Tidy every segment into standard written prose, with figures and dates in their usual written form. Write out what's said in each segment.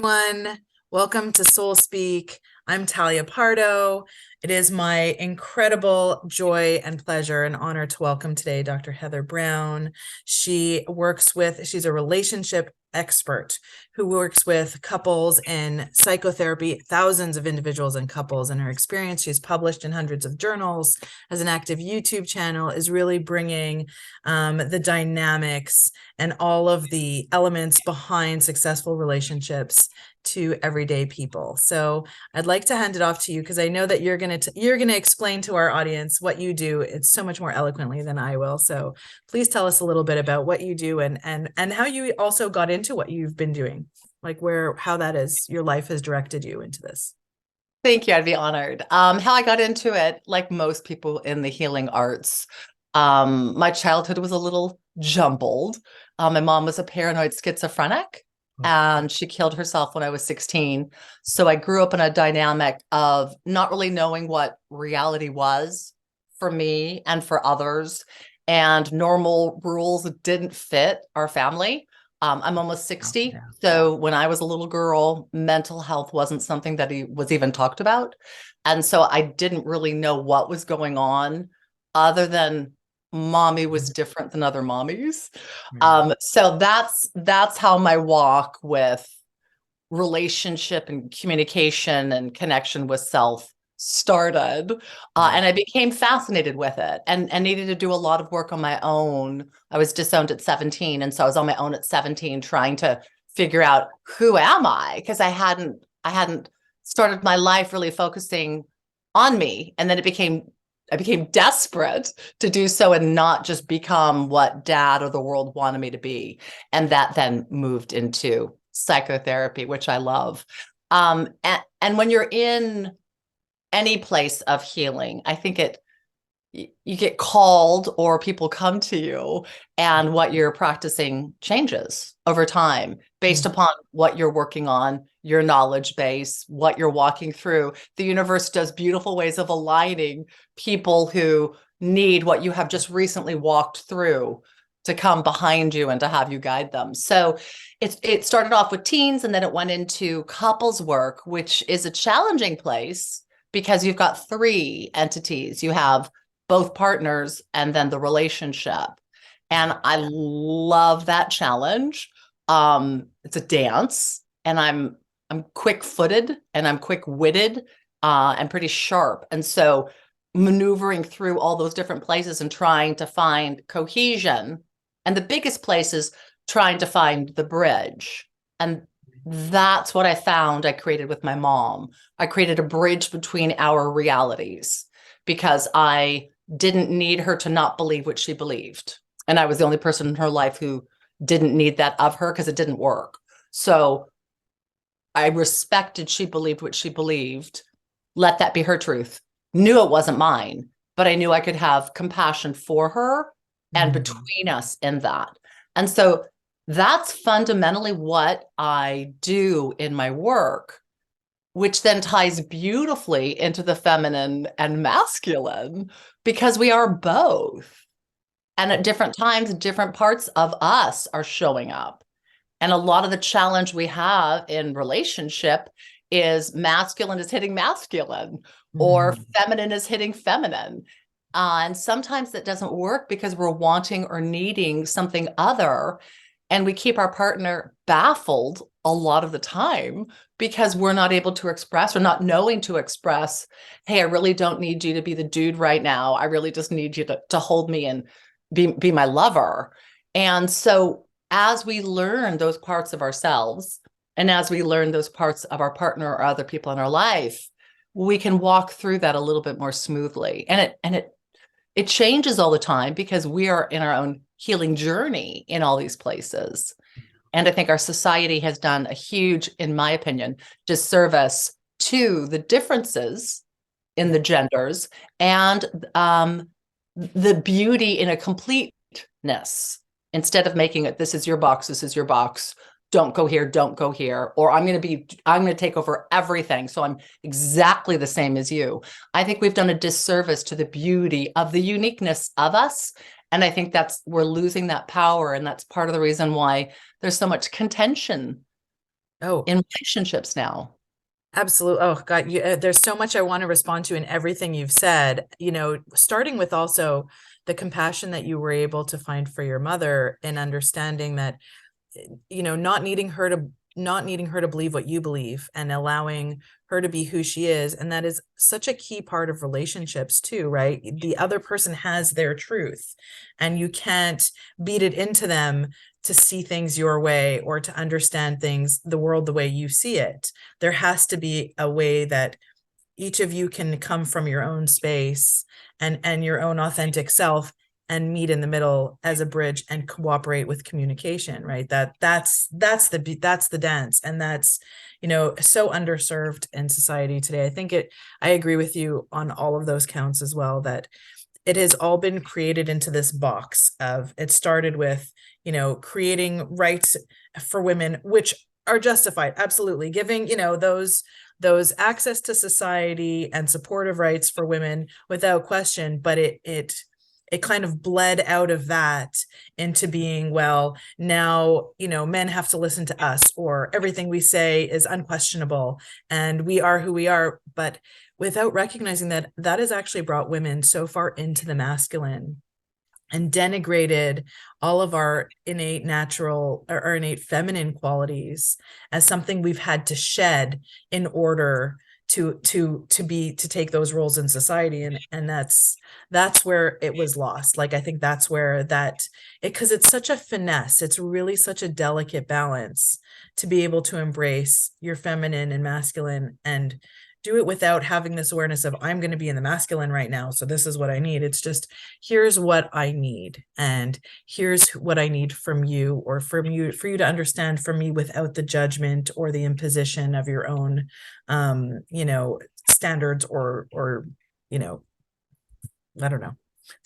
everyone. Welcome to Soul Speak. I'm Talya Pardo. It is my incredible joy and pleasure and honor to welcome today Dr. Heather Browne. She's a relationship expert who works with couples in psychotherapy, thousands of individuals and couples in her experience. She's published in hundreds of journals, has an active YouTube channel, is really bringing the dynamics and all of the elements behind successful relationships to everyday people. So I'd like to hand it off to you because I know that you're going to explain to our audience what you do. It's so much more eloquently than I will. So please tell us a little bit about what you do and how you also got into what you've been doing, like how that is your life has directed you into this. Thank you. I'd be honored. How I got into it, like most people in the healing arts, my childhood was a little jumbled. My mom was a paranoid schizophrenic, and she killed herself when I was 16. So I grew up in a dynamic of not really knowing what reality was for me and for others, and normal rules didn't fit our family. I'm almost 60. Yeah. So when I was a little girl, mental health wasn't something that he was even talked about. And so I didn't really know what was going on other than mommy was different than other mommies. So that's how my walk with relationship and communication and connection with self started. And I became fascinated with it and needed to do a lot of work on my own. I was disowned at 17. And so I was on my own at 17 trying to figure out who am I? Because I hadn't started my life really focusing on me. And then I became desperate to do so and not just become what dad or the world wanted me to be. And that then moved into psychotherapy, which I love. And when you're in any place of healing, I think you get called or people come to you and what you're practicing changes over time based upon what you're working on, your knowledge base, what you're walking through. The universe does beautiful ways of aligning people who need what you have just recently walked through to come behind you and to have you guide them. So it started off with teens and then it went into couples work, which is a challenging place because you've got three entities. You have both partners and then the relationship. And I love that challenge. It's a dance and I'm quick-footed and I'm quick-witted and pretty sharp. And so maneuvering through all those different places and trying to find cohesion. And the biggest place is trying to find the bridge. And that's what I found I created with my mom. I created a bridge between our realities because I didn't need her to not believe what she believed. And I was the only person in her life who didn't need that of her because it didn't work. So I respected she believed what she believed. Let that be her truth. Knew it wasn't mine, but I knew I could have compassion for her and between us in that. And so that's fundamentally what I do in my work, which then ties beautifully into the feminine and masculine because we are both. And at different times, different parts of us are showing up. And a lot of the challenge we have in relationship is masculine is hitting masculine or feminine is hitting feminine. And sometimes that doesn't work because we're wanting or needing something other. And we keep our partner baffled a lot of the time because we're not able to express or not knowing to express, hey, I really don't need you to be the dude right now. I really just need you to hold me and be my lover. And so as we learn those parts of ourselves and as we learn those parts of our partner or other people in our life, we can walk through that a little bit more smoothly. And it changes all the time because we are in our own healing journey in all these places. And I think our society has done a huge, in my opinion, disservice to the differences in the genders and the beauty in a completeness instead of making it, this is your box, don't go here, or I'm going to take over everything. So I'm exactly the same as you. I think we've done a disservice to the beauty of the uniqueness of us. And I think we're losing that power. And that's part of the reason why there's so much contention Oh, in relationships now. absolutely. Oh, God, there's so much I want to respond to in everything you've said, starting with also the compassion that you were able to find for your mother and understanding that, not needing her to believe what you believe and allowing her to be who she is. And that is such a key part of relationships too, right? The other person has their truth and you can't beat it into them to see things your way or to understand things, the world the way you see it. There has to be a way that each of you can come from your own space and your own authentic self and meet in the middle as a bridge and cooperate with communication, right? That's the dance, and that's so underserved in society today. I agree with you on all of those counts as well, that it has all been created into this box of, it started with creating rights for women, which are justified, absolutely, giving those access to society and supportive rights for women without question. But it kind of bled out of that into being, well, now men have to listen to us, or everything we say is unquestionable and we are who we are. But without recognizing that that has actually brought women so far into the masculine and denigrated all of our innate natural or innate feminine qualities as something we've had to shed in order to take those roles in society. And that's where it was lost. Like, I think that's where because it's such a finesse, it's really such a delicate balance to be able to embrace your feminine and masculine and do it without having this awareness of, I'm going to be in the masculine right now, so this is what I need. It's just, here's what I need, and here's what I need from you, or from you, for you to understand from me without the judgment or the imposition of your own standards, or I don't know,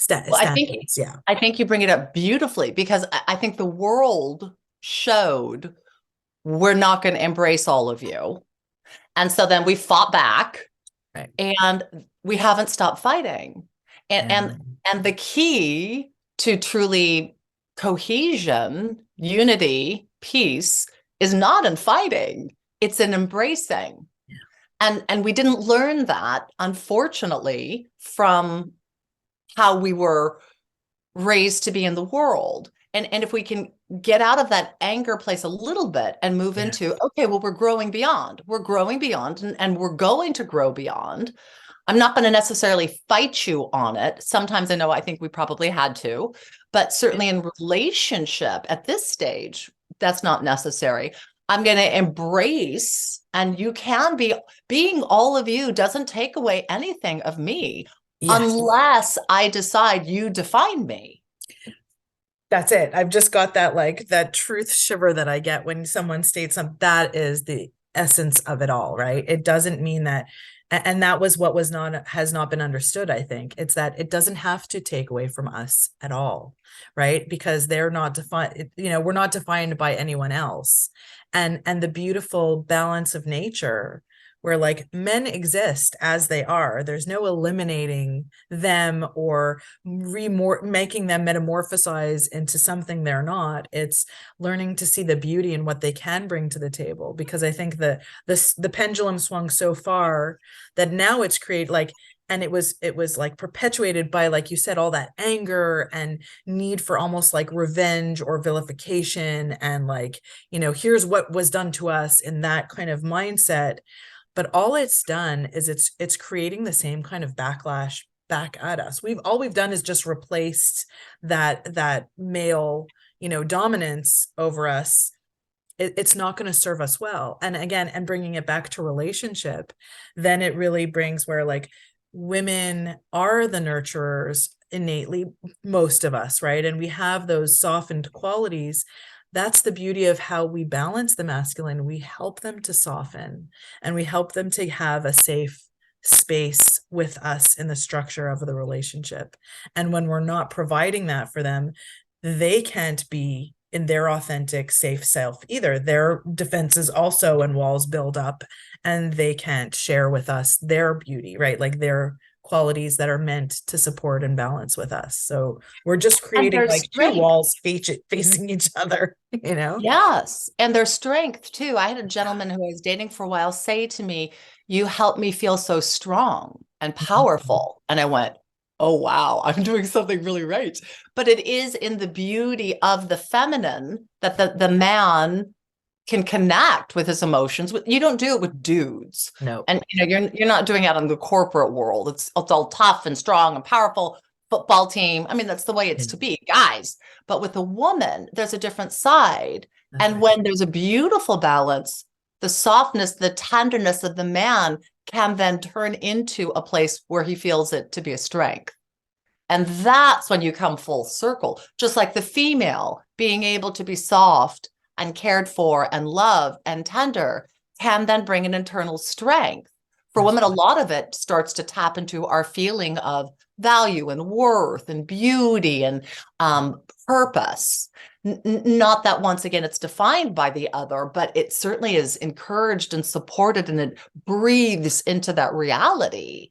Well, standards. Yeah. I think you bring it up beautifully, because I think the world showed we're not going to embrace all of you. And so then we fought back, Right. and we haven't stopped fighting. And Yeah. and the key to truly cohesion, unity, peace is not in fighting, it's in embracing. And we didn't learn that, unfortunately, from how we were raised to be in the world. And if we can get out of that anger place a little bit and move Yeah. into, okay, well, we're growing beyond, and we're going to grow beyond. I'm not going to necessarily fight you on it. Sometimes I think we probably had to, but certainly in relationship at this stage, that's not necessary. I'm going to embrace, and you can be, being all of you doesn't take away anything of me, Yes. unless I decide you define me. That's it. I've just got that, like, that truth shiver that I get when someone states something. That is the essence of it all, right? It doesn't mean that, and that was what has not been understood. I think it's that it doesn't have to take away from us at all, right? Because they're not defined, we're not defined by anyone else. And the beautiful balance of nature, where, like, men exist as they are. There's no eliminating them or making them metamorphosize into something they're not. It's learning to see the beauty in what they can bring to the table. Because I think the pendulum swung so far that now it's and it was like perpetuated by, like you said, all that anger and need for almost like revenge or vilification, and like, here's what was done to us, in that kind of mindset. But all it's done is it's creating the same kind of backlash back at us. All we've done is just replaced that male, dominance over us. It's not going to serve us well. And again, and bringing it back to relationship, then it really brings where, like, women are the nurturers innately, most of us, right? And we have those softened qualities. That's the beauty of how we balance the masculine. We help them to soften, and we help them to have a safe space with us in the structure of the relationship. And when we're not providing that for them, they can't be in their authentic, safe self either. Their defenses also and walls build up, and they can't share with us their beauty, right? Like, qualities that are meant to support and balance with us. So we're just And creating there's like two strength. walls facing each other, you know? Yes. And their strength too. I had a gentleman who I was dating for a while say to me, "You help me feel so strong and Mhm. powerful." And I went, "Oh, wow, I'm doing something really right." But it is in the beauty of the feminine that the man can connect with his emotions. You don't do it with dudes. No. And you're not doing it in the corporate world. It's all tough and strong and powerful football team. I mean, that's the way it's to be, guys. But with a woman, there's a different side. That's And right. when there's a beautiful balance, the softness, the tenderness of the man can then turn into a place where he feels it to be a strength. And that's when you come full circle, just like the female being able to be soft and cared for and loved and tender can then bring an internal strength. For That's women, a lot of it starts to tap into our feeling of value and worth and beauty and purpose. Not that once again it's defined by the other, but it certainly is encouraged and supported, and it breathes into that reality.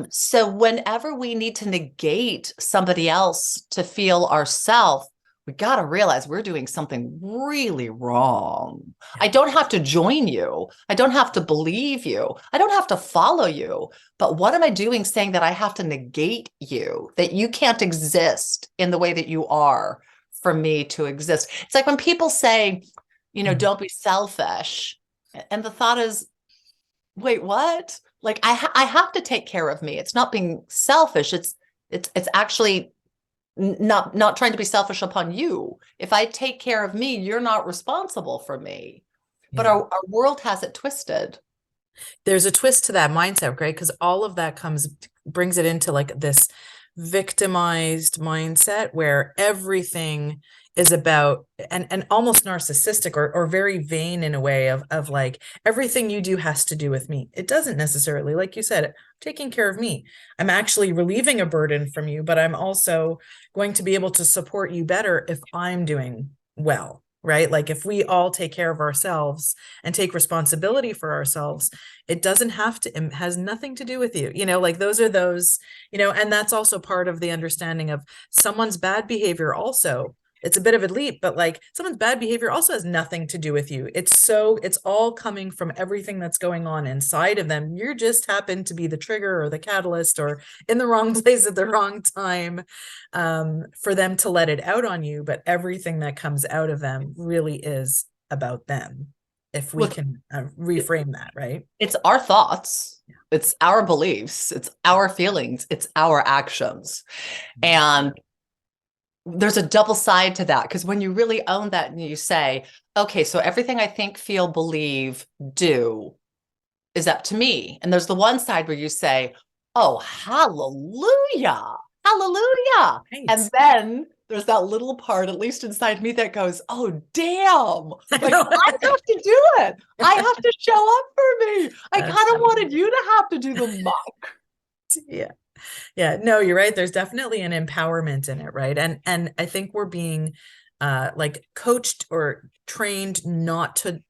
So whenever we need to negate somebody else to feel ourself, we got to realize we're doing something really wrong. yeah. I don't have to join you. I don't have to believe you. I don't have to follow you. But what am I doing saying that I have to negate you, that you can't exist in the way that you are for me to exist? It's like when people say, Mhm. don't be selfish. And the thought is, wait, what? Like I have to take care of me. It's not being selfish. It's actually not trying to be selfish upon you. If I take care of me, you're not responsible for me. But Yeah. our world has it twisted. There's a twist to that mindset, right? Because all of that brings it into like this victimized mindset where everything is about and almost narcissistic or very vain in a way of like everything you do has to do with me. It doesn't necessarily, like you said, taking care of me. I'm actually relieving a burden from you, but I'm also going to be able to support you better if I'm doing well, right? Like if we all take care of ourselves and take responsibility for ourselves, it doesn't have to, it has nothing to do with you, like those, and that's also part of the understanding of someone's bad behavior also. It's a bit of a leap, but like someone's bad behavior also has nothing to do with you. It's all coming from everything that's going on inside of them. You just happen to be the trigger or the catalyst or in the wrong place at the wrong time, for them to let it out on you. But everything that comes out of them really is about them, if we Look, can reframe that, right? it's our thoughts, it's our beliefs, it's our feelings, it's our actions. And there's a double side to that, because when you really own that and you say, okay, so everything I think, feel, believe, do is up to me. And there's the one side where you say, oh, hallelujah, hallelujah. Right. And then there's that little part, at least inside me, that goes, oh, damn. Like, I have to do it. I have to show up for me. I That's kind of wanted you to have to do the muck. yeah. Yeah, no, you're right. There's definitely an empowerment in it, right? And I think we're being like coached or trained not to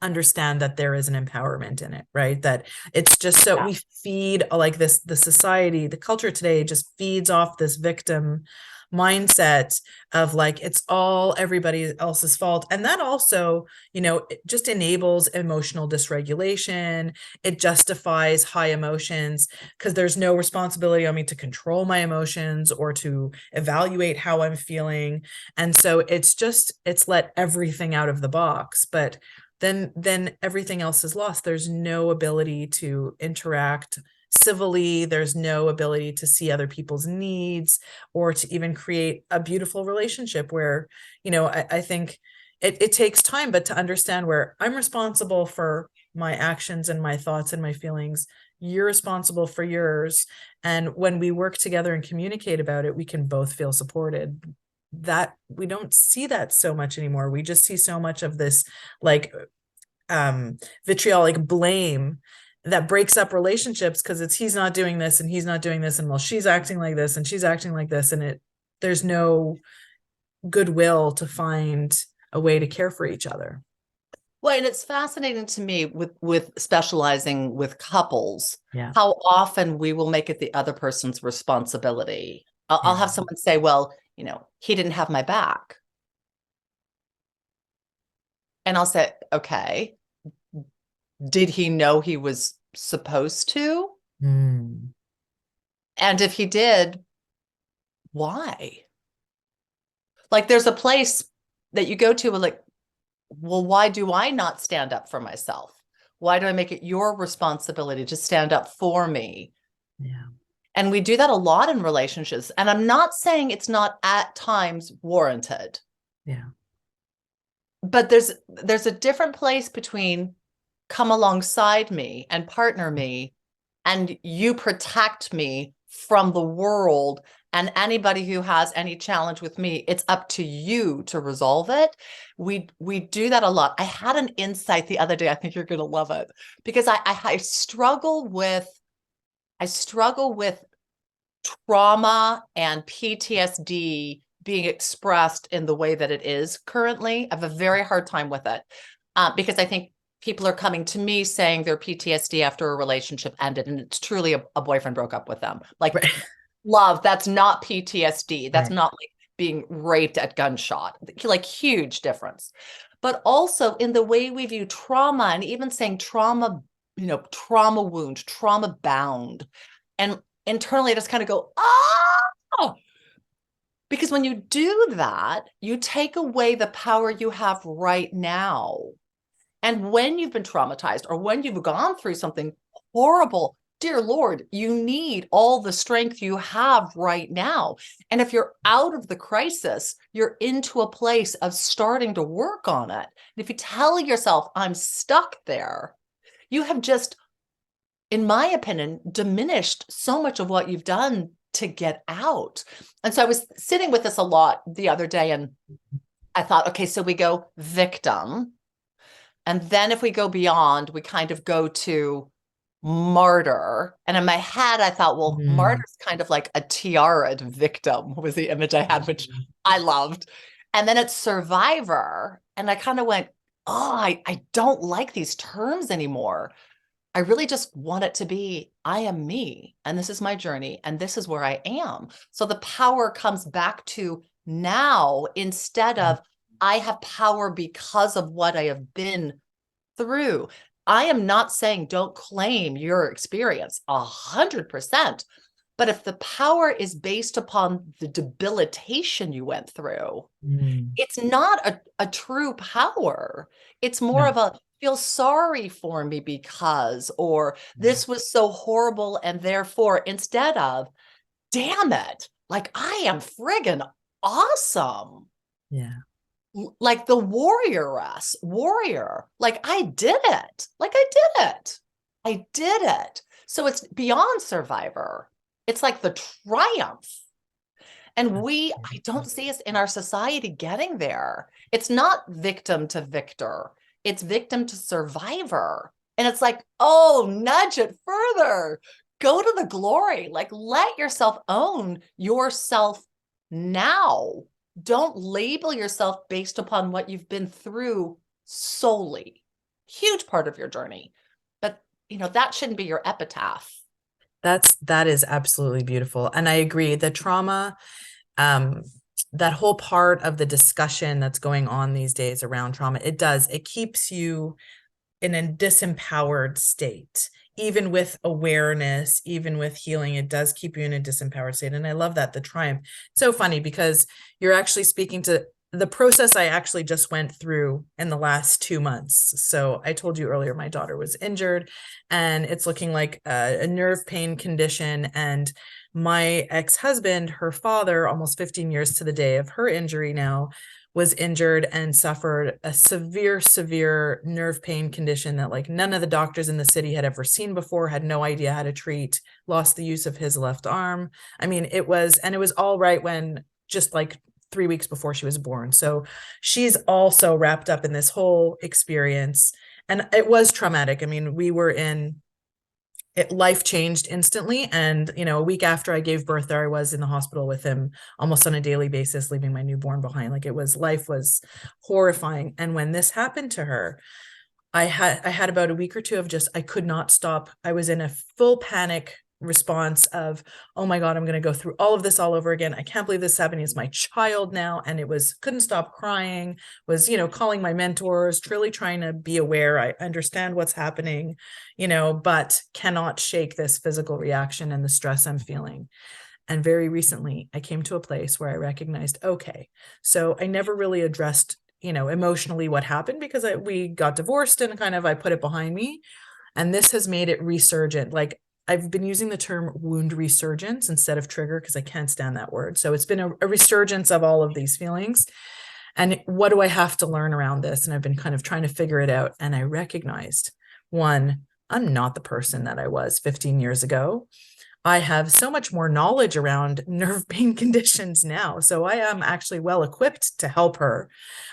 understand that there is an empowerment in it, right? That it's just so Yeah. we feed like this, the society, the culture today just feeds off this victim mindset of like it's all everybody else's fault. And that also, it just enables emotional dysregulation. It justifies high emotions because there's no responsibility on me to control my emotions or to evaluate how I'm feeling. And so it's let everything out of the box. But then everything else is lost. There's no ability to interact civilly. There's no ability to see other people's needs or to even create a beautiful relationship where, I think it takes time, but to understand where I'm responsible for my actions and my thoughts and my feelings, you're responsible for yours. And when we work together and communicate about it, we can both feel supported. That we don't see that so much anymore. We just see so much of this like vitriolic blame that breaks up relationships because it's he's not doing this and he's not doing this, and well she's acting like this and she's acting like this, and there's no goodwill to find a way to care for each other. Well, and it's fascinating to me with specializing with couples, Yeah. how often we will make it the other person's responsibility. I'll Yeah. have someone say, well, he didn't have my back. And I'll say, okay, did he know he was supposed to? Mm. And if he did, why? Like there's a place that you go to and like, well, why do I not stand up for myself? Why do I make it your responsibility to stand up for me? Yeah. And we do that a lot in relationships. And I'm not saying it's not at times warranted, Yeah. but there's a different place between come alongside me and partner me, and you protect me from the world. And anybody who has any challenge with me, it's up to you to resolve it. We do that a lot. I had an insight the other day. I think you're going to love it because I struggle with trauma and PTSD being expressed in the way that it is currently. I have a very hard time with it because I think people are coming to me saying their PTSD after a relationship ended, and it's truly a boyfriend broke up with them. Like, Right. love, that's not PTSD. That's Right. not like being raped at gunshot, like huge difference. But also in the way we view trauma, and even saying trauma, trauma wound, trauma bound. And internally I just kind of go, oh, because when you do that, you take away the power you have right now. And when you've been traumatized or when you've gone through something horrible, dear Lord, you need all the strength you have right now. And if you're out of the crisis, you're into a place of starting to work on it. And if you tell yourself, I'm stuck there, you have just, in my opinion, diminished so much of what you've done to get out. And so I was sitting with this a lot the other day, and I thought, okay, so we go victim. And then if we go beyond, we kind of go to martyr. And in my head, I thought, well, Mm. martyr's kind of like a tiara victim was the image I had, which I loved. And then it's survivor. And I kind of went, oh, I don't like these terms anymore. I really just want it to be, I am me, and this is my journey, and this is where I am. So the power comes back to now instead of I have power because of what I have been through. I am not saying don't claim your experience 100%. But if the power is based upon the debilitation you went through, Mm. it's not a true power. It's more No. of a feel sorry for me because, or Yeah. this was so horrible. And therefore, instead of, damn it, like I am friggin' awesome. Yeah. Like the warrior, like I did it. Like I did it. I did it. So it's beyond survivor. It's like the triumph. And That's I don't see us in our society getting there. It's not victim to victor, it's victim to survivor. And it's like, oh, nudge it further. Go to the glory. Like, let yourself own yourself now. Don't label yourself based upon what you've been through solely. Huge part of your journey. But, that shouldn't be your epitaph. that is absolutely beautiful. And I agree. The trauma, um, that whole part of the discussion that's going on these days around trauma, it keeps you in a disempowered state. Even with awareness, even with healing, it does keep you in a disempowered state. And I love that, the triumph. It's so funny because you're actually speaking to the process I actually just went through in the last 2 months. So I told you earlier, my daughter was injured and it's looking like a nerve pain condition. And my ex-husband, her father, almost 15 years to the day of her injury now, was injured and suffered a severe nerve pain condition that like none of the doctors in the city had ever seen before, had no idea how to treat, lost the use of his left arm. I mean, it was all right when just like 3 weeks before she was born. So she's also wrapped up in this whole experience. And it was traumatic. I mean, life changed instantly. And, a week after I gave birth, there I was in the hospital with him almost on a daily basis, leaving my newborn behind. Like life was horrifying. And when this happened to her, I had about a week or two of just, I could not stop. I was in a full panic response of, oh my God, I'm going to go through all of this all over again. I can't believe this is happening. It's my child now. And it was, couldn't stop crying, was, calling my mentors, truly trying to be aware. I understand what's happening, but cannot shake this physical reaction and the stress I'm feeling. And very recently, I came to a place where I recognized, okay, so I never really addressed, emotionally what happened because we got divorced and kind of I put it behind me. And this has made it resurgent. Like I've been using the term wound resurgence instead of trigger because I can't stand that word. So it's been a resurgence of all of these feelings. And what do I have to learn around this? And I've been kind of trying to figure it out. And I recognized, one, I'm not the person that I was 15 years ago. I have so much more knowledge around nerve pain conditions now. So I am actually well equipped to help her.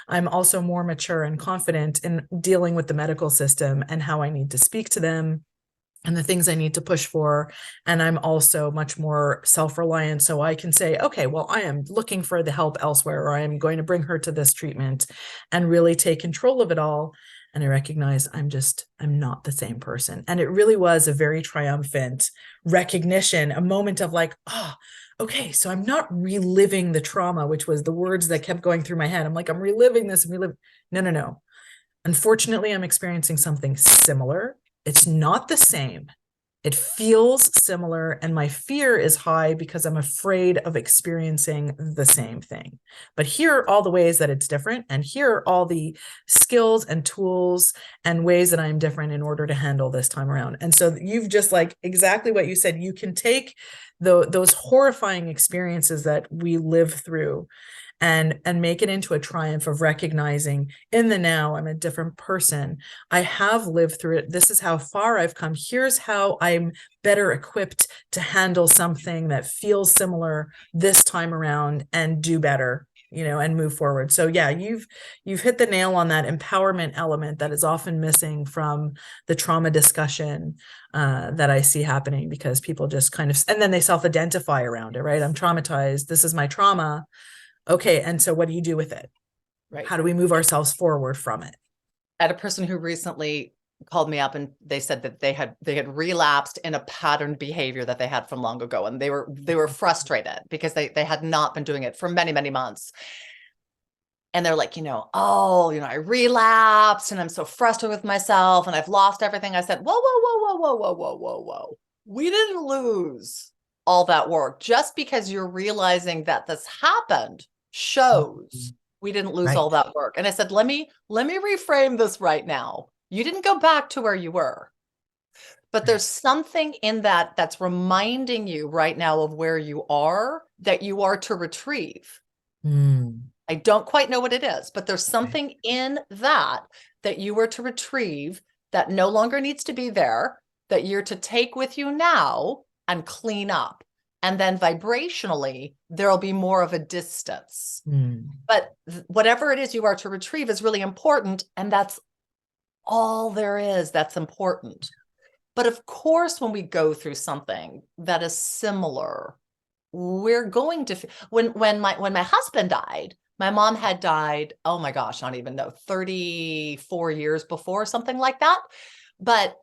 I'm also more mature and confident in dealing with the medical system and how I need to speak to them and the things I need to push for. And I'm also much more self-reliant. So I can say, okay, well, I am looking for the help elsewhere, or I am going to bring her to this treatment and really take control of it all. And I recognize I'm not the same person. And it really was a very triumphant recognition, a moment of like, oh, okay, so I'm not reliving the trauma, which was the words that kept going through my head. I'm like, I'm reliving this and reliving. No. Unfortunately, I'm experiencing something similar. It's not the same. It feels similar, and my fear is high because I'm afraid of experiencing the same thing. But here are all the ways that it's different, and here are all the skills and tools and ways that I'm different in order to handle this time around. And so you've just like exactly what you said. You can take those horrifying experiences that we live through and make it into a triumph of recognizing in the now I'm a different person. I have lived through it. This is how far I've come. Here's how I'm better equipped to handle something that feels similar this time around and do better, and move forward. So yeah, you've hit the nail on that empowerment element that is often missing from the trauma discussion that I see happening, because people just kind of, and then they self-identify around it, right? I'm traumatized. This is my trauma. Okay, and so what do you do with it? Right. How do we move ourselves forward from it? I had a person who recently called me up and they said that they had relapsed in a patterned behavior that they had from long ago, and they were frustrated because they had not been doing it for many, many months. And they're like, I relapsed and I'm so frustrated with myself and I've lost everything. I said, whoa. We didn't lose all that work. Just because you're realizing that this happened shows we didn't lose all that work. And I said, let me reframe this right now. You didn't go back to where you were, but there's something in that that's reminding you right now of where you are that you are to retrieve. I don't quite know what it is, but there's something in that you were to retrieve that no longer needs to be there, that you're to take with you now and clean up. And then vibrationally, there'll be more of a distance. But whatever it is you are to retrieve is really important. And that's all there is that's important. But of course, when we go through something that is similar, we're going to, when my husband died, my mom had died, oh my gosh, I don't even know, 34 years before, something like that. But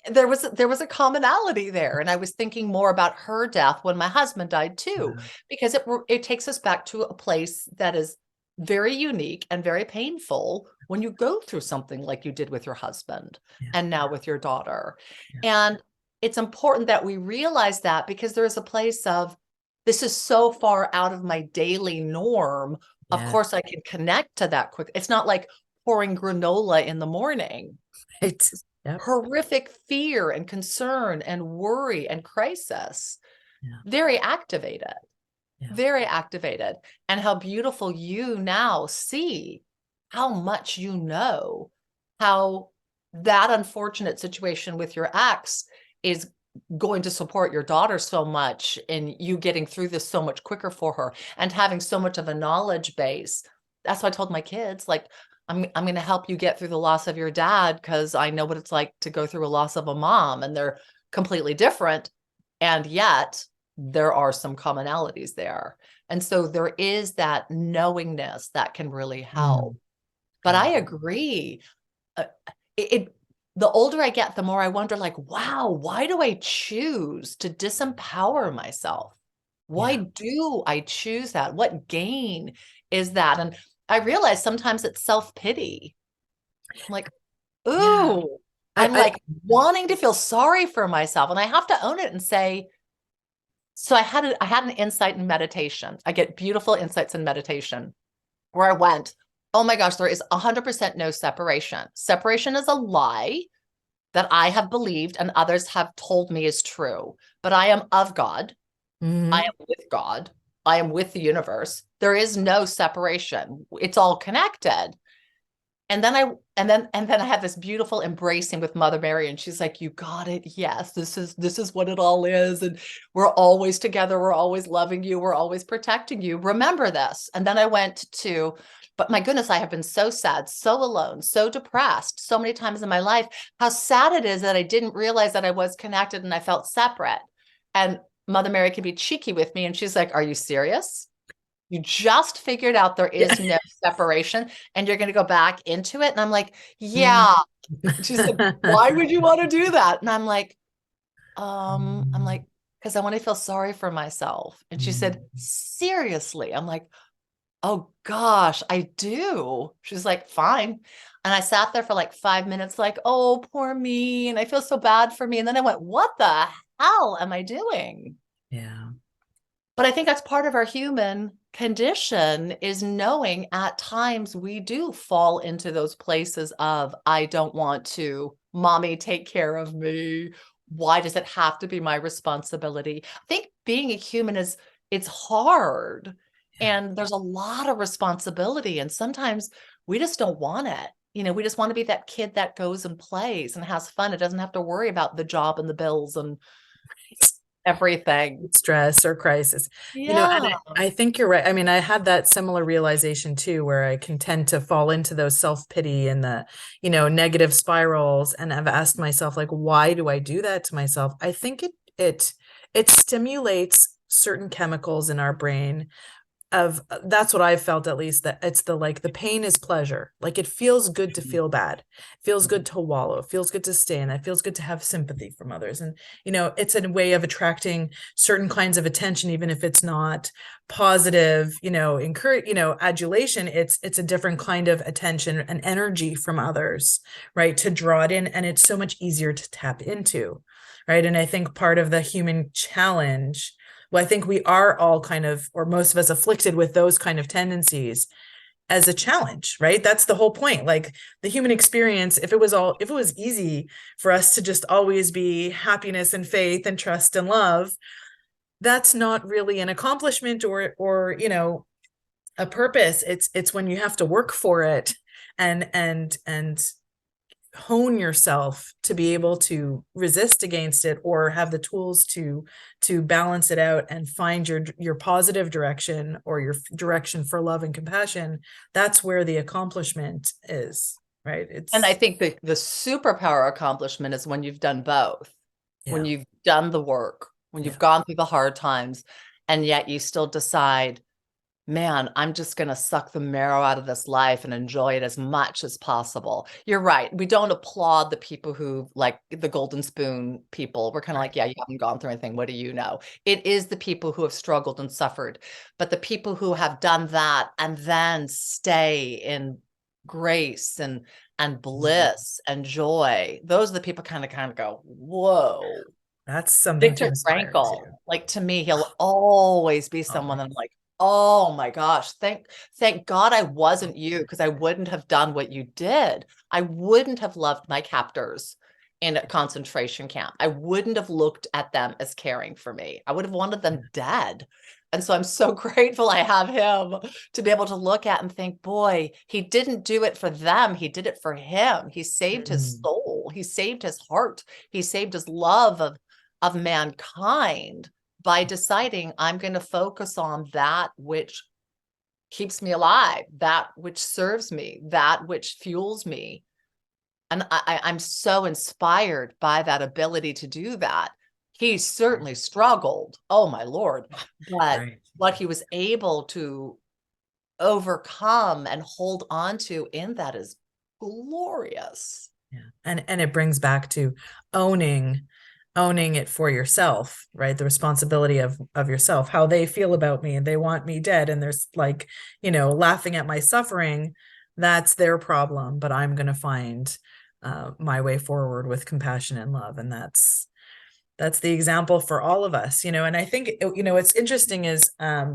there was a commonality there. And I was thinking more about her death when my husband died too, because it takes us back to a place that is very unique and very painful when you go through something like you did with your husband and now with your daughter. And it's important that we realize that, because there is a place of, this is so far out of my daily norm. Of course, I can connect to that quick. It's not like pouring granola in the morning. It's horrific fear and concern and worry and crisis. Very activated. Very activated. And how beautiful you now see how much you know, how that unfortunate situation with your ex is going to support your daughter so much, and you getting through this so much quicker for her and having so much of a knowledge base. That's why I told my kids, like, I'm going to help you get through the loss of your dad, because I know what it's like to go through a loss of a mom, and they're completely different. And yet there are some commonalities there. And so there is that knowingness that can really help. But I agree. Uh, the older I get, the more I wonder, like, wow, why do I choose to disempower myself? Why Yeah. do I choose that? What gain is that? And I realize sometimes it's self-pity. I'm like, Yeah. ooh, I, I'm I, like wanting to feel sorry for myself. And I have to own it and say, so I had an insight in meditation. I get beautiful insights in meditation where I went, oh my gosh, there is 100% no separation. Separation is a lie that I have believed and others have told me is true. But I am of God. I Mhm. am with God. I am with the universe. There is no separation. It's all connected. And then I had this beautiful embracing with Mother Mary, and she's like, you got it. Yes, this is what it all is. And we're always together. We're always loving you. We're always protecting you. Remember this. And then I went to, but my goodness, I have been so sad, so alone, so depressed, so many times in my life. How sad it is that I didn't realize that I was connected and I felt separate. And Mother Mary can be cheeky with me, and she's like, are you serious? You just figured out there Yeah. is no separation and you're going to go back into it. And I'm like, Mhm. yeah. She said, why would you want to do that? And I'm like, because I want to feel sorry for myself. And she said, seriously? I'm like, oh gosh, I do. She's like, fine. And I sat there for like 5 minutes, like, oh, poor me. And I feel so bad for me. And then I went, what the hell am I doing? Yeah. But I think that's part of our human condition is knowing at times we do fall into those places of, I don't want to, mommy, take care of me. Why does it have to be my responsibility? I think being a human it's hard Yeah. and there's a lot of responsibility. And sometimes we just don't want it. We just want to be that kid that goes and plays and has fun. It doesn't have to worry about the job and the bills and everything. Stress or crisis. And Yeah. I think you're right. I mean, I had that similar realization too, where I can tend to fall into those self-pity and the, negative spirals. And I've asked myself, like, why do I do that to myself? I think it stimulates certain chemicals in our brain of that's what I've felt, at least, that it's the pain is pleasure. Like, it feels good to feel bad. It feels good to wallow. It feels good to stay in. It feels good to have sympathy from others. And, it's a way of attracting certain kinds of attention, even if it's not positive, encourage, adulation. It's a different kind of attention and energy from others, right? To draw it in. And it's so much easier to tap into. Right. And I think part of the human challenge, well, I think we are all kind of, or most of us, afflicted with those kind of tendencies as a challenge, right? That's the whole point. Like, the human experience, if it was easy for us to just always be happiness and faith and trust and love, that's not really an accomplishment or a purpose. It's when you have to work for it and hone yourself to be able to resist against it, or have the tools to balance it out and find your positive direction, or your direction for love and compassion. That's where the accomplishment is, right? And I It's think the superpower accomplishment is when you've done both, when Yeah. you've done the work, when you've Yeah. gone through the hard times, and yet you still decide, man, I'm just going to suck the marrow out of this life and enjoy it as much as possible. You're right. We don't applaud the people who, like the golden spoon people. We're kind of Right. like, yeah, you haven't gone through anything. What do you know? It is the people who have struggled and suffered. But the people who have done that and then stay in grace and bliss and joy, those are the people kind of go, whoa. That's something to Viktor aspire to. Frankl, like to me, he'll always be someone that I'm like, oh my gosh, thank God I wasn't you, because I wouldn't have done what you did. I wouldn't have loved my captors in a concentration camp. I wouldn't have looked at them as caring for me. I would have wanted them dead. And so I'm so grateful I have him to be able to look at and think, boy, he didn't do it for them. He did it for him. He saved his Mm. soul. He saved his heart. He saved his love of mankind by deciding I'm going to focus on that which keeps me alive, that which serves me, that which fuels me. And I'm so inspired by that ability to do that. He certainly struggled. Oh my Lord. But Right. what he was able to overcome and hold on to in that is glorious. Yeah. And it brings back to owning it for yourself, right? The responsibility of yourself, how they feel about me and they want me dead. And there's like, laughing at my suffering. That's their problem, but I'm going to find my way forward with compassion and love. And that's the example for all of us, and I think, what's interesting is I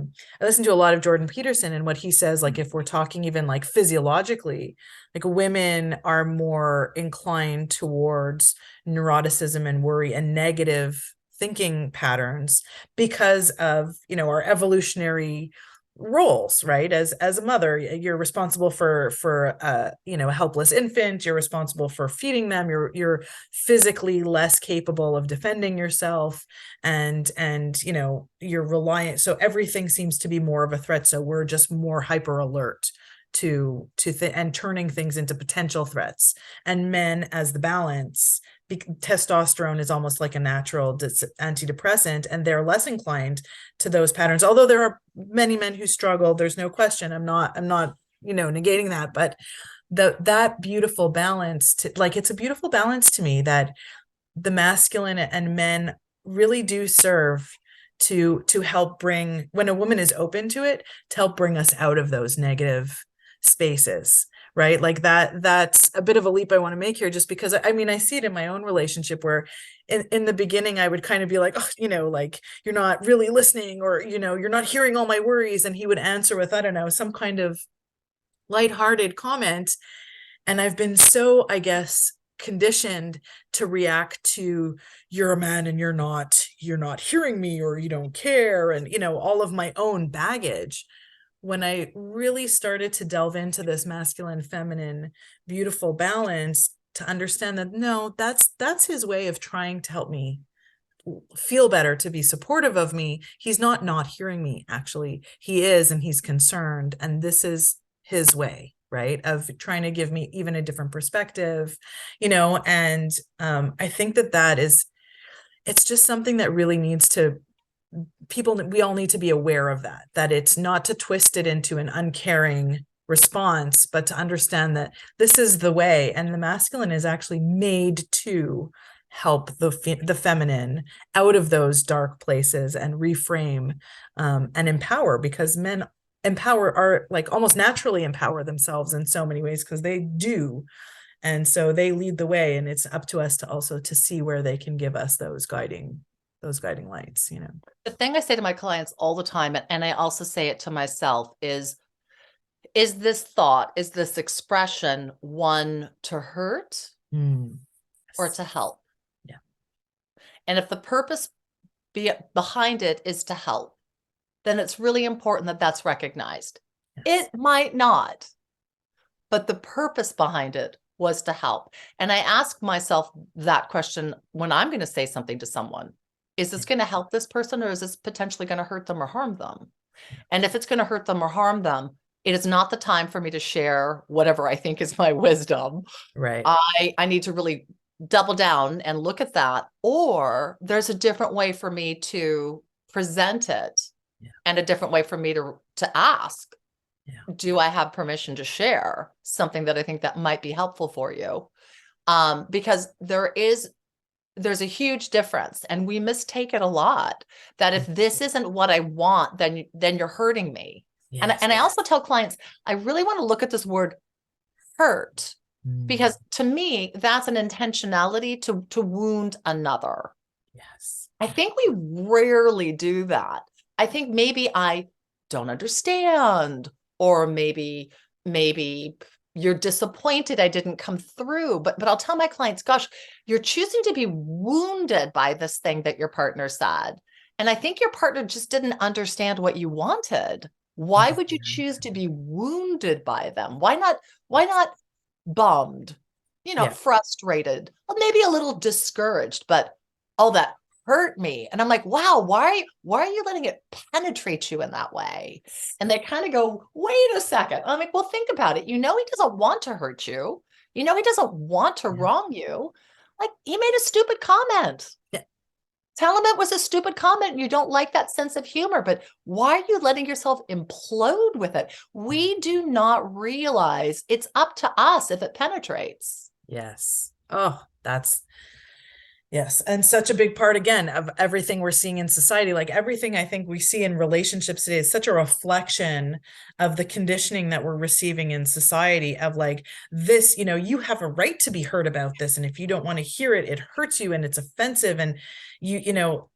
listen to a lot of Jordan Peterson, and what he says, like, if we're talking even like physiologically, like women are more inclined towards neuroticism and worry and negative thinking patterns because of, our evolutionary roles, right? As a mother, you're responsible for a helpless infant, you're responsible for feeding them, you're physically less capable of defending yourself, and you're reliant, so everything seems to be more of a threat, so we're just more hyper alert and turning things into potential threats. And men, as the balance, testosterone is almost like a natural antidepressant, and they're less inclined to those patterns, although there are many men who struggle. There's no question. I'm not negating that, but that beautiful balance, it's a beautiful balance to me, that the masculine and men really do serve to help bring, when a woman is open to it, to help bring us out of those negative spaces, right? Like that's a bit of a leap I want to make here, just because I see it in my own relationship, where in the beginning I would kind of be like, oh, like, you're not really listening, or you're not hearing all my worries, and he would answer with, I don't know, some kind of lighthearted comment. And I've been so, I guess, conditioned to react to, you're a man and you're not hearing me, or you don't care, and all of my own baggage. When I really started to delve into this masculine, feminine, beautiful balance, to understand that, no, that's his way of trying to help me feel better, to be supportive of me. He's not hearing me, actually. He is, and he's concerned. And this is his way, right, of trying to give me even a different perspective, and I think it's just something that really needs to, we all need to be aware of that it's not to twist it into an uncaring response, but to understand that this is the way, and the masculine is actually made to help the feminine out of those dark places and reframe, and empower, because men are like almost naturally empower themselves in so many ways, because they do. And so they lead the way, and it's up to us to also to see where they can give us those guiding lights. The thing I say to my clients all the time, and I also say it to myself, is this thought, is this expression one to hurt or to help? Yeah. And if the purpose behind it is to help, then it's really important that that's recognized. Yes. It might not, but the purpose behind it was to help. And I ask myself that question when I'm going to say something to someone. Is this going to help this person, or is this potentially going to hurt them or harm them? And if it's going to hurt them or harm them, it is not the time for me to share whatever I think is my wisdom. Right. I need to really double down and look at that. Or there's a different way for me to present it, and a different way for me to ask. Yeah. Do I have permission to share something that I think that might be helpful for you? Because there's a huge difference, and we mistake it a lot, that if this isn't what I want, then you're hurting me. Yes. And I also tell clients, I really want to look at this word hurt, because to me, that's an intentionality to wound another. Yes. I think we rarely do that. I think maybe I don't understand, or maybe you're disappointed I didn't come through. But I'll tell my clients, gosh, you're choosing to be wounded by this thing that your partner said. And I think your partner just didn't understand what you wanted. Why would you choose to be wounded by them? Why not bummed, frustrated, or maybe a little discouraged, but all that hurt me. And I'm like, wow, why are you letting it penetrate you in that way? And they kind of go, wait a second. I'm like, well, think about it. He doesn't want to hurt you. He doesn't want to wrong you. Like, he made a stupid comment. Tell them it was a stupid comment and you don't like that sense of humor, but why are you letting yourself implode with it? We do not realize it's up to us if it penetrates. Yes. Oh, yes. And such a big part, again, of everything we're seeing in society. Like everything I think we see in relationships today is such a reflection of the conditioning that we're receiving in society of like this, you have a right to be heard about this. And if you don't want to hear it, it hurts you and it's offensive. And no,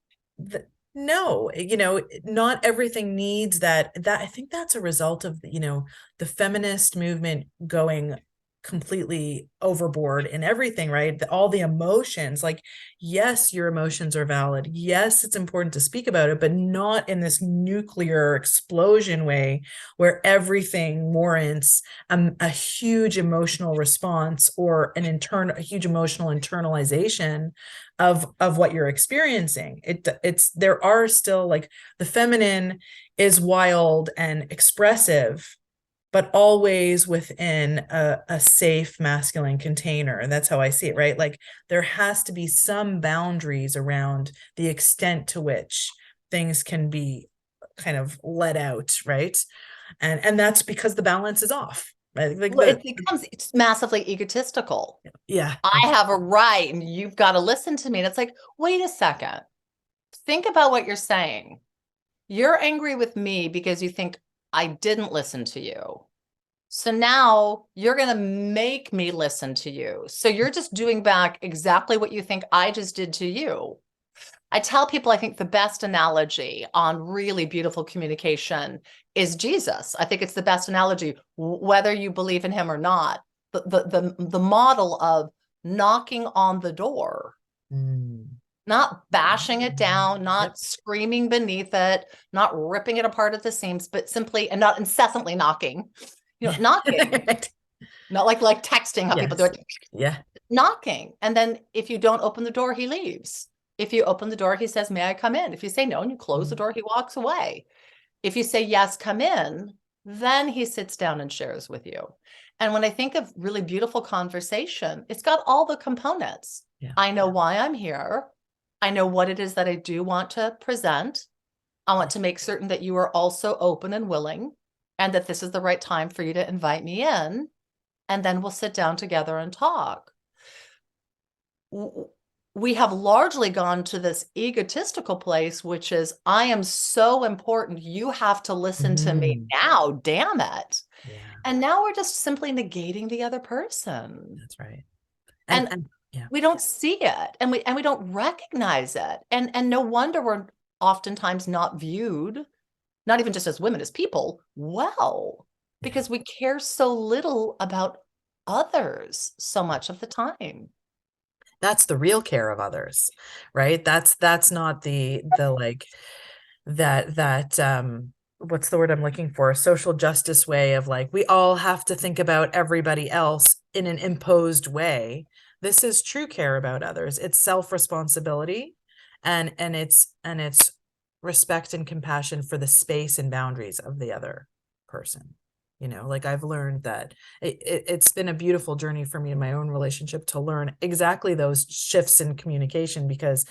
not everything needs that I think that's a result of, the feminist movement going completely overboard in everything, right? All the emotions, like, yes, your emotions are valid. Yes, it's important to speak about it, but not in this nuclear explosion way where everything warrants a huge emotional response or a huge emotional internalization of what you're experiencing. There are still, like, the feminine is wild and expressive, but always within a safe masculine container. And that's how I see it, right? Like there has to be some boundaries around the extent to which things can be kind of let out, right? And that's because the balance is off. Right? Like Well, it's massively egotistical. yeah. I have a right and you've got to listen to me. And it's like, wait a second. Think about what you're saying. You're angry with me because you think I didn't listen to you. So now you're going to make me listen to you. So you're just doing back exactly what you think I just did to you. I tell people I think the best analogy on really beautiful communication is Jesus. I think it's the best analogy, whether you believe in him or not. The model of knocking on the door, not bashing it down, not screaming beneath it, not ripping it apart at the seams, but simply and not incessantly knocking. Knocking, not like texting how people do it. Yeah. Knocking. And then if you don't open the door, he leaves. If you open the door, he says, may I come in? If you say no and you close the door, he walks away. If you say yes, come in, then he sits down and shares with you. And when I think of really beautiful conversation, it's got all the components. Yeah. I know why I'm here. I know what it is that I do want to present. I want to make certain that you are also open and willing, and that this is the right time for you to invite me in. And then we'll sit down together and talk. We have largely gone to this egotistical place, which is, I am so important. You have to listen to me now, damn it. Yeah. And now we're just simply negating the other person. That's right. And yeah. We don't see it and we don't recognize it. And no wonder we're oftentimes not viewed, not even just as women, as people, well, because we care so little about others so much of the time. That's the real care of others, right? That's not the like that what's the word I'm looking for? Social justice way of like, we all have to think about everybody else in an imposed way. This is true care about others. It's self-responsibility and it's respect and compassion for the space and boundaries of the other person. Like I've learned that it's been a beautiful journey for me in my own relationship to learn exactly those shifts in communication, because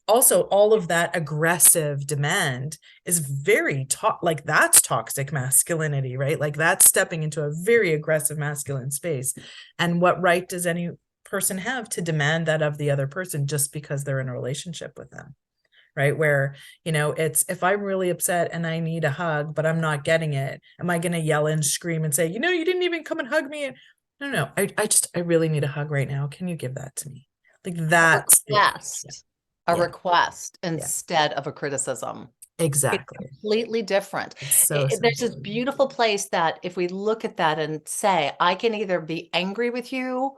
also all of that aggressive demand is very like that's toxic masculinity, right? Like that's stepping into a very aggressive masculine space. And what right does any person have to demand that of the other person just because they're in a relationship with them? Right? Where, it's, if I'm really upset and I need a hug, but I'm not getting it, am I going to yell and scream and say, you didn't even come and hug me? No, I really need a hug right now. Can you give that to me? Like that's a request instead of a criticism. Exactly. It's completely different. There's this beautiful place that if we look at that and say, I can either be angry with you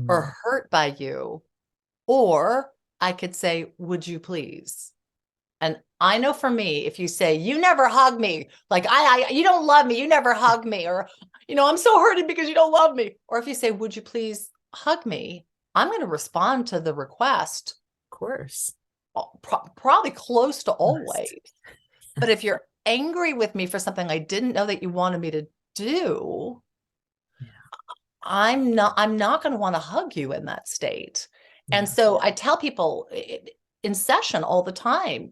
or hurt by you, or I could say, would you please? And I know for me, if you say, you never hug me, like you don't love me, you never hug me, or, I'm so hurted because you don't love me. Or if you say, would you please hug me? I'm going to respond to the request. Of course. Probably close to always. But if you're angry with me for something I didn't know that you wanted me to do, I'm not going to want to hug you in that state. And so I tell people, in session all the time.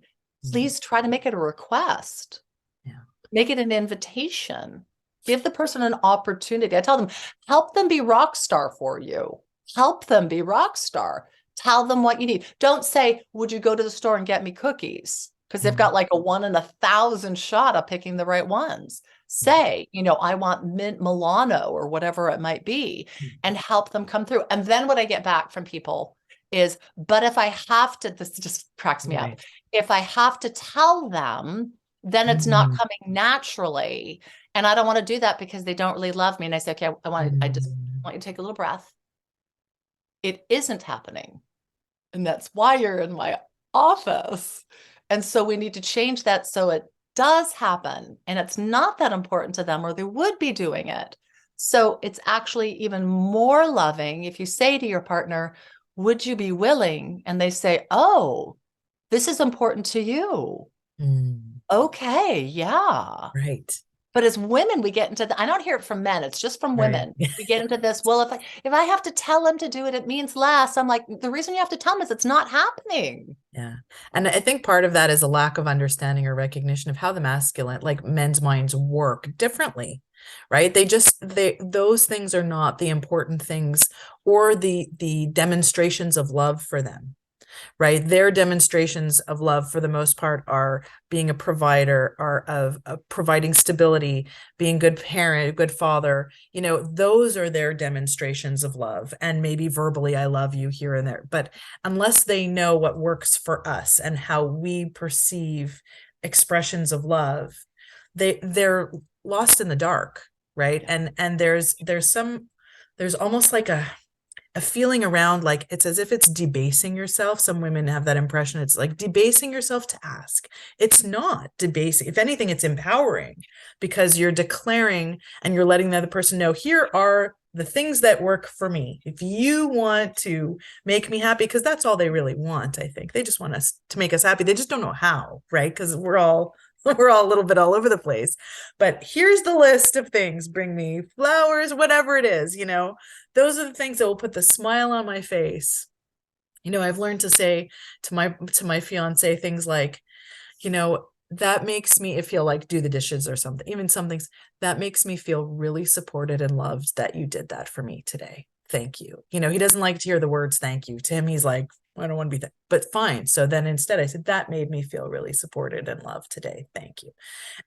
Please try to make it a request. Yeah. Make it an invitation. Give the person an opportunity. I tell them, help them be rock star for you. Help them be rock star. Tell them what you need. Don't say, would you go to the store and get me cookies? Because they've got like a 1 in 1,000 shot of picking the right ones. Say, I want mint Milano or whatever it might be, and help them come through. And then what I get back from people is, but if I have to, this just cracks me up. If I have to tell them, then it's not coming naturally. And I don't want to do that because they don't really love me. And I say, okay, I just want you to take a little breath. It isn't happening. And that's why you're in my office. And so we need to change that so it does happen. And it's not that important to them, or they would be doing it. So it's actually even more loving if you say to your partner, would you be willing? And they say, oh, this is important to you. Okay, yeah. Right. But as women, we get into I don't hear it from men. It's just from women. We get into this. Well, if I have to tell him to do it, it means less. I'm like, the reason you have to tell him is it's not happening. Yeah. And I think part of that is a lack of understanding or recognition of how the masculine, like men's minds work differently, right? Those things are not the important things or the demonstrations of love for them. Right. Their demonstrations of love for the most part are being a provider, are of providing stability, being good parent, good father. Those are their demonstrations of love. And maybe verbally, I love you here and there. But unless they know what works for us and how we perceive expressions of love, they're lost in the dark. Right. And there's almost like a feeling around, like it's as if it's debasing yourself. Some women have that impression. It's like debasing yourself to ask. It's not debasing. If anything, it's empowering, because you're declaring and you're letting the other person know, here are the things that work for me. If you want to make me happy, because that's all they really want. I think they just want us to make us happy. They just don't know how, right? Because we're all a little bit all over the place. But here's the list of things. Bring me flowers, whatever it is, those are the things that will put the smile on my face. I've learned to say to my fiance things like, that makes me feel like do the dishes or something, even some things that makes me feel really supported and loved that you did that for me today. Thank you. He doesn't like to hear the words thank you. To him, he's like, I don't want to be that, but fine. So then instead I said, that made me feel really supported and loved today. Thank you.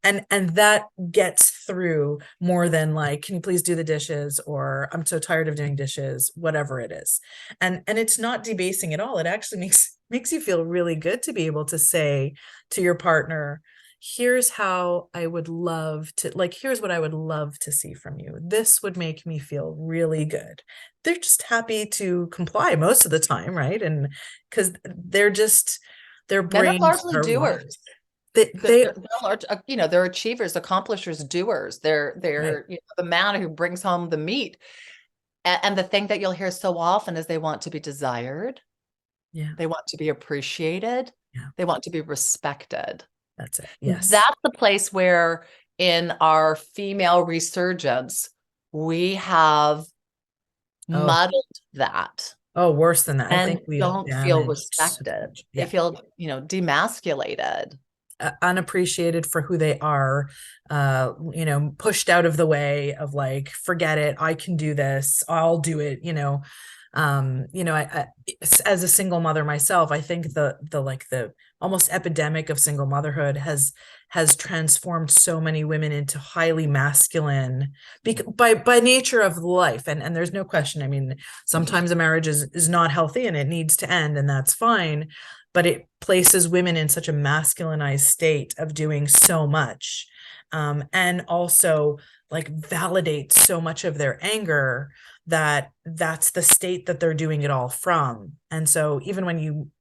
And that gets through more than like, can you please do the dishes? Or I'm so tired of doing dishes, whatever it is. And it's not debasing at all. It actually makes you feel really good to be able to say to your partner, here's how I would love to, like, here's what I would love to see from you. This would make me feel really good. They're just happy to comply most of the time, right? And because their brains are largely doers. They're achievers, accomplishers, doers. They're right. The man who brings home the meat. And the thing that you'll hear so often is they want to be desired. Yeah. They want to be appreciated. Yeah. They want to be respected. That's it. Yes. That's the place where in our female resurgence, we have muddled that. Oh, worse than that. And I think we don't feel respected. Yeah. They feel, demasculated. Unappreciated for who they are, pushed out of the way of like, forget it. I can do this. I'll do it. I as a single mother myself, I think the almost epidemic of single motherhood has transformed so many women into highly masculine by nature of life. And there's no question. I mean, sometimes a marriage is not healthy and it needs to end, and that's fine. But it places women in such a masculinized state of doing so much, and also like validates so much of their anger that's the state that they're doing it all from. And so even when you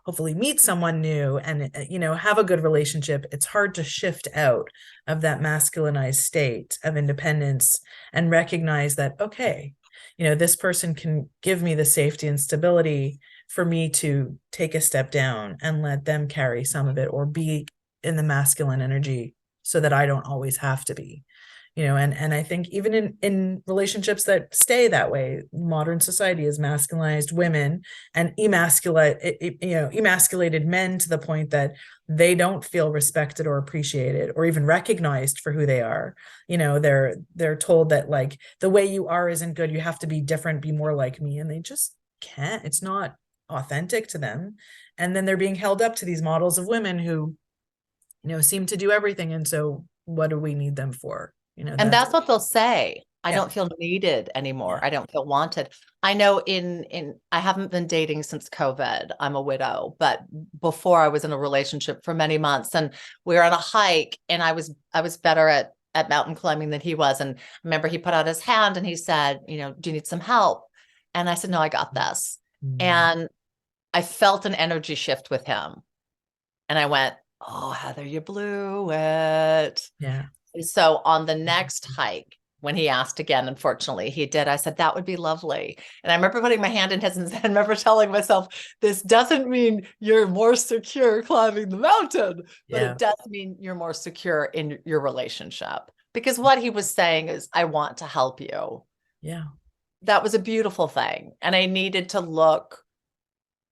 hopefully meet someone new and, have a good relationship, it's hard to shift out of that masculinized state of independence and recognize that, okay, this person can give me the safety and stability for me to take a step down and let them carry some of it, or be in the masculine energy so that I don't always have to be. and I think even in relationships that stay that way, modern society has masculinized women and emasculated men to the point that they don't feel respected or appreciated or even recognized for who they are. They're told that like the way you are isn't good, you have to be different, be more like me, and they just can't. It's not authentic to them. And then they're being held up to these models of women who seem to do everything, and so what do we need them for? And That's that's what they'll say. I yeah. don't feel needed anymore. Yeah. I don't feel wanted. I know in I haven't been dating since COVID. I'm a widow, but before I was in a relationship for many months, and we were on a hike, and I was better at mountain climbing than he was. And I remember he put out his hand and he said, do you need some help? And I said, no, I got this. Mm. And I felt an energy shift with him. And I went, oh, Heather, you blew it. Yeah. So on the next hike, when he asked again, unfortunately, he did. I said, that would be lovely. And I remember putting my hand in his and I remember telling myself, this doesn't mean you're more secure climbing the mountain, but Yeah. it does mean you're more secure in your relationship. Because what he was saying is, I want to help you. Yeah. That was a beautiful thing. And I needed to look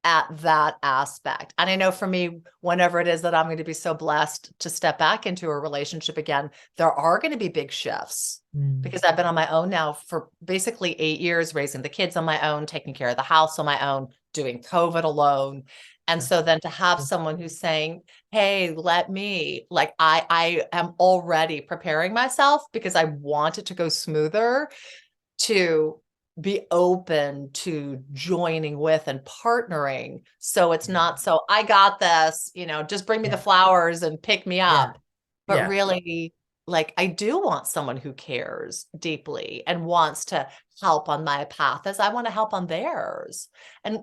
at that aspect. And I know for me, whenever it is that I'm going to be so blessed to step back into a relationship again, there are going to be big shifts because I've been on my own now for basically 8 years, raising the kids on my own, taking care of the house on my own, doing COVID alone. And so then to have someone who's saying, hey, let me, like, I am already preparing myself because I want it to go smoother, to be open to joining with and partnering. So it's not so I got this, just bring me the flowers and pick me Yeah. up. But Yeah. really, like, I do want someone who cares deeply and wants to help on my path as I want to help on theirs. And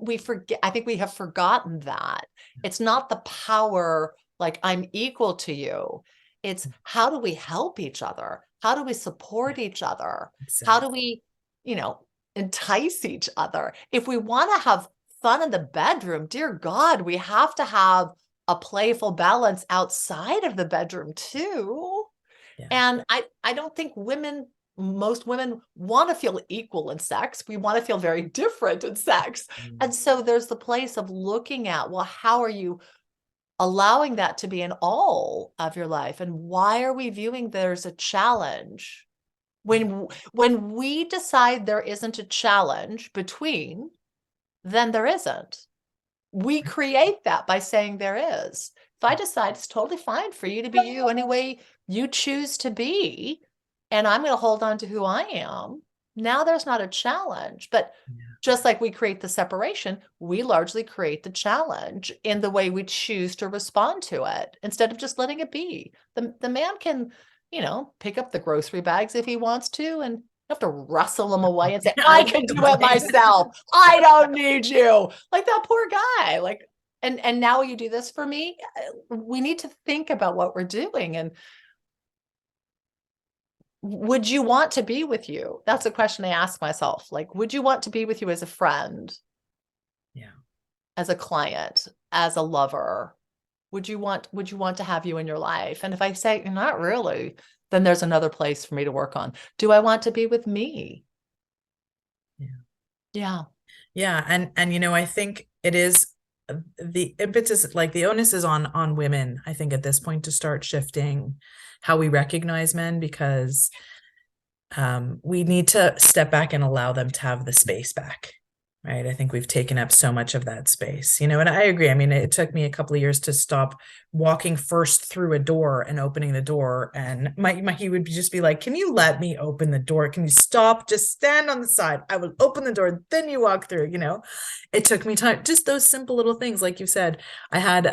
I think we have forgotten that. It's not the power, like, I'm equal to you. It's how do we help each other? How do we support each other? How do Exactly. we, entice each other? If we want to have fun in the bedroom, dear God, we have to have a playful balance outside of the bedroom too. Yeah. And I don't think most women want to feel equal in sex. We want to feel very different in sex. And so there's the place of looking at, well, how are you allowing that to be in all of your life? And why are we viewing there's a challenge? When we decide there isn't a challenge between, then there isn't. We create that by saying there is. If I decide it's totally fine for you to be you any way you choose to be, and I'm going to hold on to who I am, now there's not a challenge. But just like we create the separation, we largely create the challenge in the way we choose to respond to it instead of just letting it be. The man can, pick up the grocery bags if he wants to, and you have to wrestle them away and say, I can do it myself. I don't need you. Like that poor guy. Like, and now you do this for me. We need to think about what we're doing. And would you want to be with you? That's a question I ask myself. Like, would you want to be with you as a friend? Yeah. As a client, as a lover? Would you want to have you in your life? And if I say not really, then there's another place for me to work on. Do I want to be with me? Yeah. Yeah. Yeah. And I think it is the impetus, like the onus is on women, I think, at this point, to start shifting how we recognize men, because we need to step back and allow them to have the space back. Right. I think we've taken up so much of that space, and I agree. I mean, it took me a couple of years to stop walking first through a door and opening the door. And he would just be like, can you let me open the door? Can you stop? Just stand on the side. I will open the door. Then you walk through, it took me time. Just those simple little things. Like you said, I had,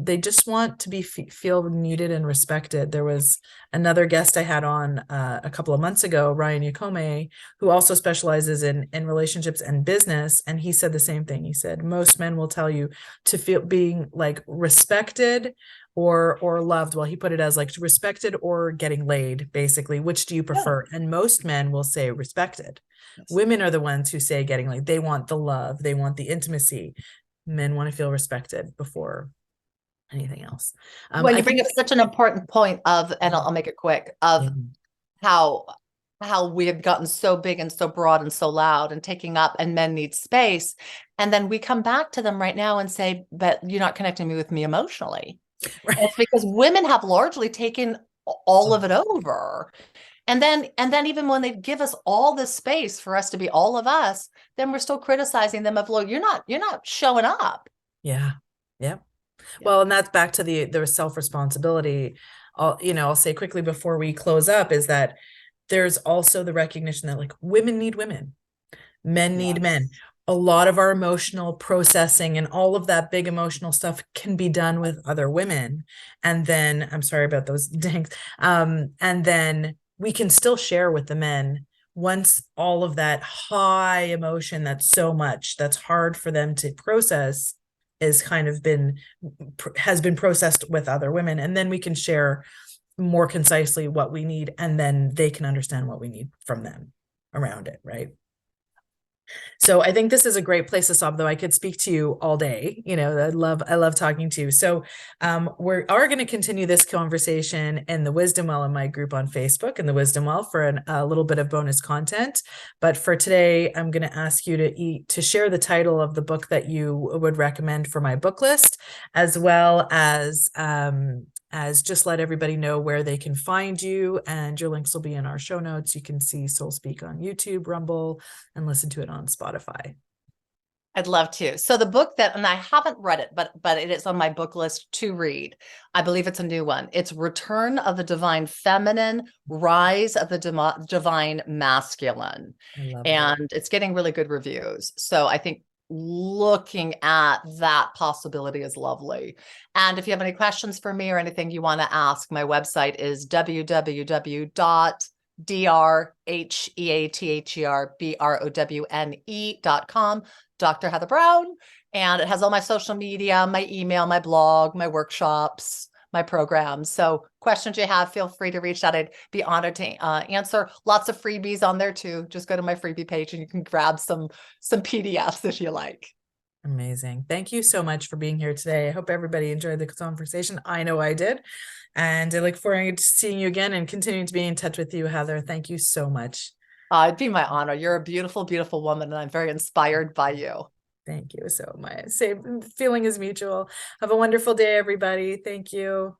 they just want to be, feel needed and respected. There was another guest I had on a couple of months ago, Ryan Yacome, who also specializes in relationships and business. And he said the same thing. He said, most men will tell you to feel being like respected or loved. Well, he put it as like respected or getting laid, basically. Which do you prefer? Yeah. And most men will say respected. Yes. Women are the ones who say getting laid. They want the love. They want the intimacy. Men want to feel respected before anything else. Well, you bring up such an important point of, and I'll make it quick, of how we have gotten so big and so broad and so loud and taking up, and men need space. And then we come back to them right now and say, but you're not connecting me with me emotionally. Right. And it's because women have largely taken all of it over. And then even when they give us all this space for us to be all of us, then we're still criticizing them of, well, you're not showing up. Yeah. Yep. Well, and that's back to the self-responsibility. I'll say quickly before we close up is that there's also the recognition that like women need women, men need men. Yes. A lot of our emotional processing and all of that big emotional stuff can be done with other women. And then I'm sorry about those dinks. And then we can still share with the men once all of that high emotion, that's so much, that's hard for them to process, has been processed with other women, and then we can share more concisely what we need, and then they can understand what we need from them around it, right? So I think this is a great place to stop, though I could speak to you all day. I love talking to you. So we are going to continue this conversation in the Wisdom Well in my group on Facebook, in the Wisdom Well, for a little bit of bonus content. But for today, I'm going to ask you to share the title of the book that you would recommend for my book list, as well as just let everybody know where they can find you, and your links will be in our show notes. You can see Soul Speak on YouTube, Rumble, and listen to it on Spotify. I'd love to. So the book and I haven't read it, but it is on my book list to read. I believe it's a new one. It's Return of the Divine Feminine, Rise of the Divine Masculine. I love And it's getting really good reviews. So I think looking at that possibility is lovely. And if you have any questions for me or anything you want to ask, my website is www.drheatherbrowne.com, Dr. Heather Browne. And it has all my social media, my email, my blog, my workshops, my programs. So questions you have, feel free to reach out. I'd be honored to answer. Lots of freebies on there too. Just go to my freebie page and you can grab some PDFs if you like. Amazing. Thank you so much for being here today. I hope everybody enjoyed the conversation. I know I did. And I look forward to seeing you again and continuing to be in touch with you, Heather. Thank you so much. It'd be my honor. You're a beautiful, beautiful woman, and I'm very inspired by you. Thank you. So my same feeling is mutual. Have a wonderful day, everybody. Thank you.